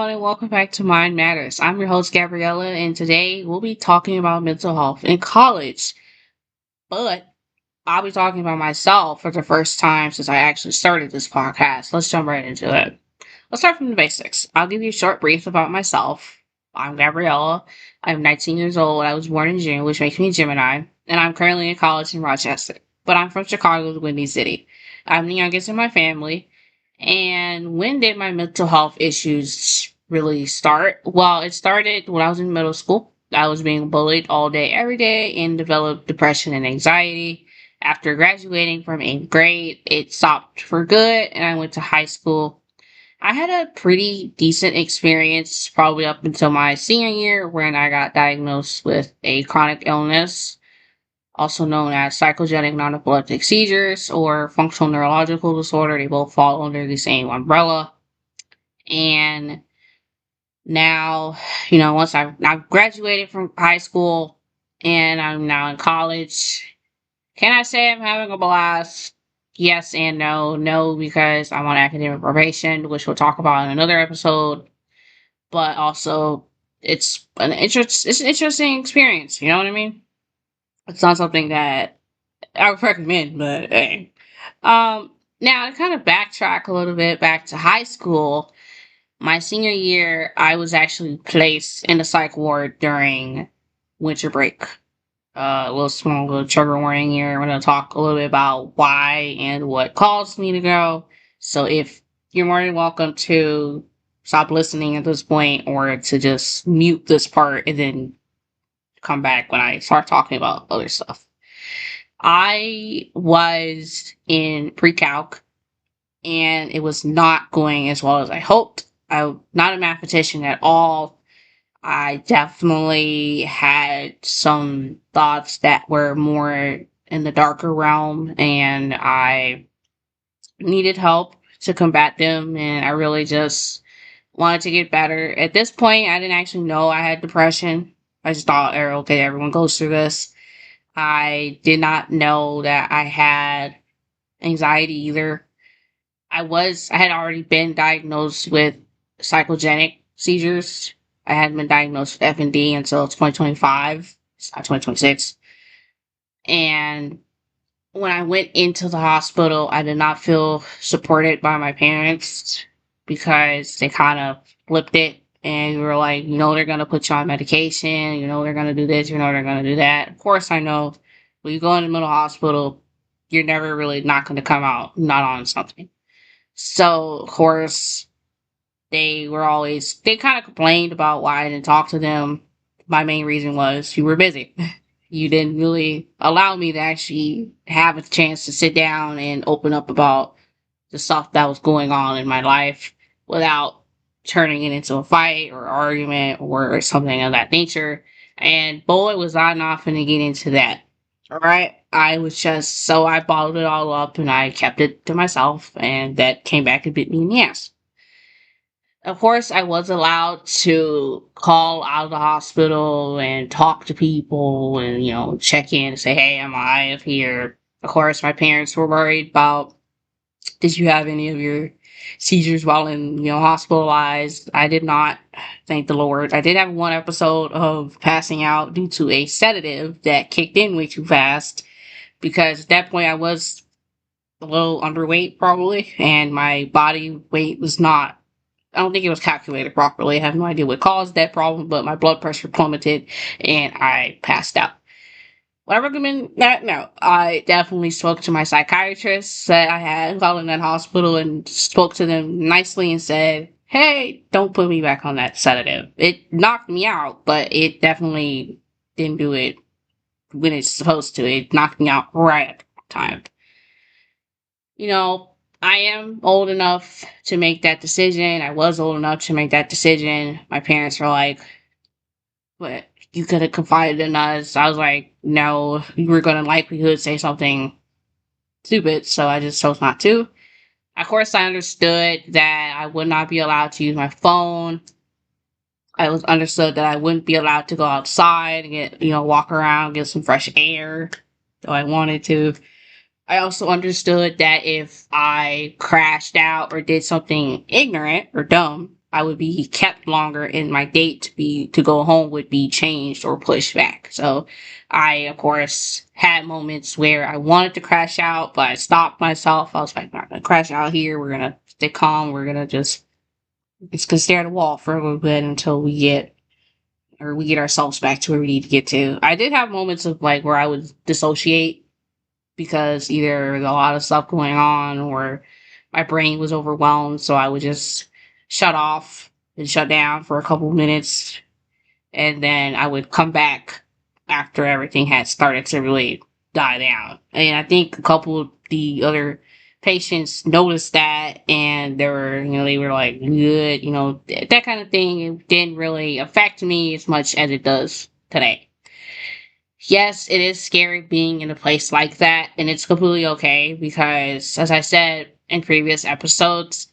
everyone, and welcome back to Mind Matters. I'm your host, Gabriella, and today we'll be talking about mental health in college. But I'll be talking about myself for the first time since I actually started this podcast. Let's jump right into it. Let's start from the basics. I'll give you a short brief about myself. I'm Gabriella. I'm 19 years old. I was born in June, which makes me Gemini, and I'm currently in college in Rochester. But I'm from Chicago, the Windy City. I'm the youngest in my family. And when did my mental health issues really start? Well, it started when I was in middle school. I was being bullied all day, every day, and developed depression and anxiety. After graduating from 8th grade, it stopped for good, and I went to high school. I had a pretty decent experience probably up until my senior year when I got diagnosed with a chronic illness, also known as psychogenic non-epileptic seizures or functional neurological disorder. They both fall under the same umbrella. And now, once I've graduated from high school and I'm now in college, can I say I'm having a blast? Yes and no. No, because I'm on academic probation, which we'll talk about in another episode. But also, it's an interesting experience. You know what I mean? It's not something that I would recommend, but hey. Now to kind of backtrack a little bit back to high school, my senior year, I was actually placed in the psych ward during winter break. A little small little trigger warning here. We're going to talk a little bit about why and what caused me to go. So if you're more than welcome to stop listening at this point or to just mute this part and then come back when I start talking about other stuff. I was in pre-calc and it was not going as well as I hoped. I'm not a mathematician at all. I definitely had some thoughts that were more in the darker realm, and I needed help to combat them, and I really just wanted to get better. At this point, I didn't actually know I had depression. I just thought, okay, everyone goes through this. I did not know that I had anxiety either. I had already been diagnosed with psychogenic seizures. I hadn't been diagnosed with FND until 2025, it's not 2026. And when I went into the hospital, I did not feel supported by my parents because they kind of flipped it and were like, they're going to put you on medication, they're going to do this, they're going to do that. Of course, I know when you go in the mental hospital, you're never really not going to come out not on something. So, of course, they kind of complained about why I didn't talk to them. My main reason was you were busy. You didn't really allow me to actually have a chance to sit down and open up about the stuff that was going on in my life without turning it into a fight or argument or something of that nature. And boy, was I not finna get into that. Alright? I bottled it all up and I kept it to myself, and that came back and bit me in the ass. Of course, I was allowed to call out of the hospital and talk to people and, check in and say, hey, I'm alive here. Of course, my parents were worried about, did you have any of your seizures while in, hospitalized? I did not, thank the Lord. I did have one episode of passing out due to a sedative that kicked in way too fast because at that point I was a little underweight probably, and my body weight was not, I don't think it was calculated properly. I have no idea what caused that problem, but my blood pressure plummeted and I passed out. Would I recommend that? No. I definitely spoke to my psychiatrist that I had while in that hospital and spoke to them nicely and said, hey, don't put me back on that sedative. It knocked me out, but it definitely didn't do it when it's supposed to. It knocked me out right at the time. I am old enough to make that decision. I was old enough to make that decision. My parents were like, but you could have confided in us. I was like, no, you were going to likelihood say something stupid, so I just chose not to. Of course, I understood that I would not be allowed to use my phone. I was understood that I wouldn't be allowed to go outside and get, walk around, get some fresh air, though I wanted to. I also understood that if I crashed out or did something ignorant or dumb, I would be kept longer and my date to go home would be changed or pushed back. So I of course had moments where I wanted to crash out, but I stopped myself. I was like, I'm not gonna crash out here, we're gonna stay calm, we're gonna just gonna stare at the wall for a little bit until we get ourselves back to where we need to get to. I did have moments of like where I would dissociate because either there was a lot of stuff going on or my brain was overwhelmed, so I would just shut off and shut down for a couple minutes, and then I would come back after everything had started to really die down. And I think a couple of the other patients noticed that, and they were like, good, that kind of thing. It didn't really affect me as much as it does today. Yes, it is scary being in a place like that, and it's completely okay because, as I said in previous episodes,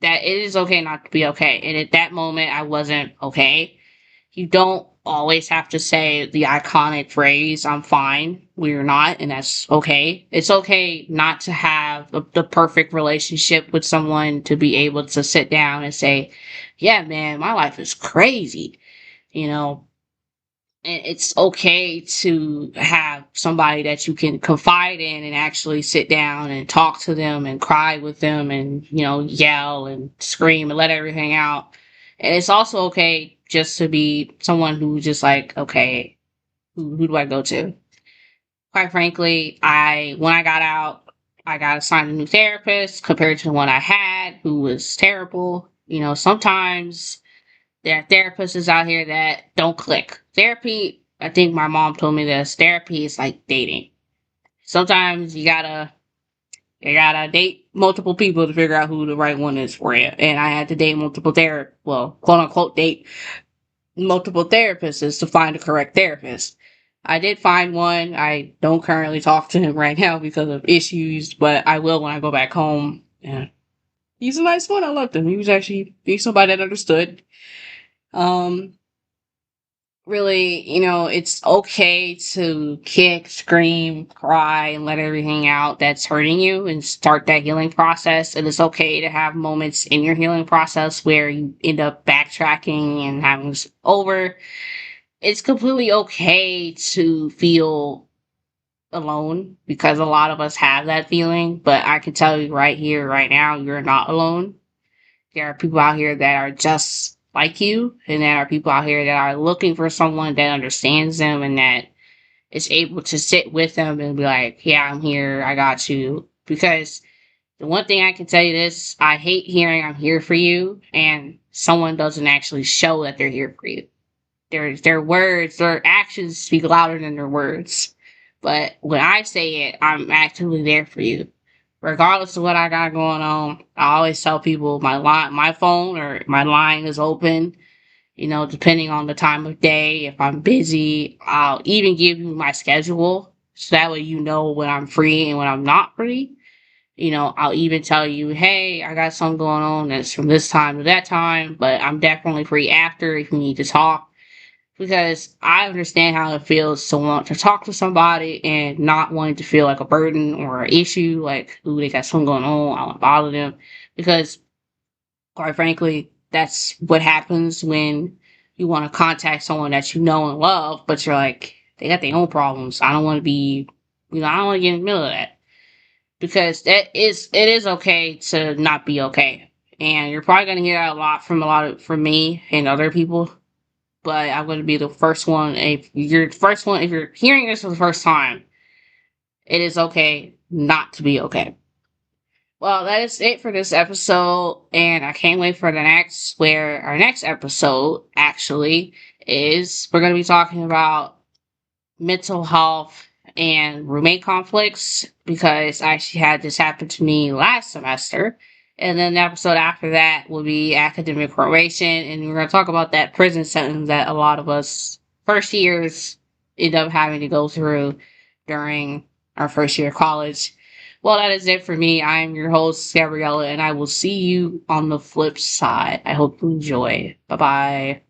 that it is okay not to be okay. And at that moment, I wasn't okay. You don't always have to say the iconic phrase, I'm fine, we're not, and that's okay. It's okay not to have the perfect relationship with someone to be able to sit down and say, yeah, man, my life is crazy. You know, it's okay to have somebody that you can confide in and actually sit down and talk to them and cry with them and, yell and scream and let everything out. And it's also okay just to be someone who's just like, okay, who do I go to? Quite frankly, when I got out, I got assigned a new therapist compared to the one I had, who was terrible. Sometimes there are therapists out here that don't click. Therapy, I think my mom told me this, therapy is like dating. Sometimes you gotta date multiple people to figure out who the right one is for you. And I had to date quote unquote date multiple therapists to find the correct therapist. I did find one. I don't currently talk to him right now because of issues, but I will when I go back home. Yeah. He's a nice one. I loved him. He's somebody that understood. Um, Really, it's okay to kick, scream, cry, and let everything out that's hurting you and start that healing process. And it's okay to have moments in your healing process where you end up backtracking and having this over. It's completely okay to feel alone because a lot of us have that feeling. But I can tell you right here, right now, you're not alone. There are people out here that are just like you, and there are people out here that are looking for someone that understands them and that is able to sit with them and be like, yeah, I'm here, I got you. Because the one thing I can tell you this, I hate hearing I'm here for you, and someone doesn't actually show that they're here for you. Their actions speak louder than their words. But when I say it, I'm actively there for you regardless of what I got going on. I always tell people my phone or my line is open. Depending on the time of day. If I'm busy, I'll even give you my schedule so that way you know when I'm free and when I'm not free. I'll even tell you, hey, I got something going on that's from this time to that time, but I'm definitely free after if you need to talk because I understand how it feels to want to talk to somebody and not wanting to feel like a burden or an issue, like, ooh, they got something going on, I want to bother them. Because, quite frankly, that's what happens when you want to contact someone that you know and love, but you're like, they got their own problems. I don't want to be, I don't want to get in the middle of that. Because it is okay to not be okay. And you're probably going to hear that from me and other people, but I'm going to be the first one. If you're hearing this for the first time, it is okay not to be okay. Well, that is it for this episode, and I can't wait for where our next episode actually is. We're going to be talking about mental health and roommate conflicts because I actually had this happen to me last semester. And then the episode after that will be academic probation, and we're going to talk about that prison sentence that a lot of us first years end up having to go through during our first year of college. Well, that is it for me. I'm your host, Gabriella, and I will see you on the flip side. I hope you enjoy. Bye bye.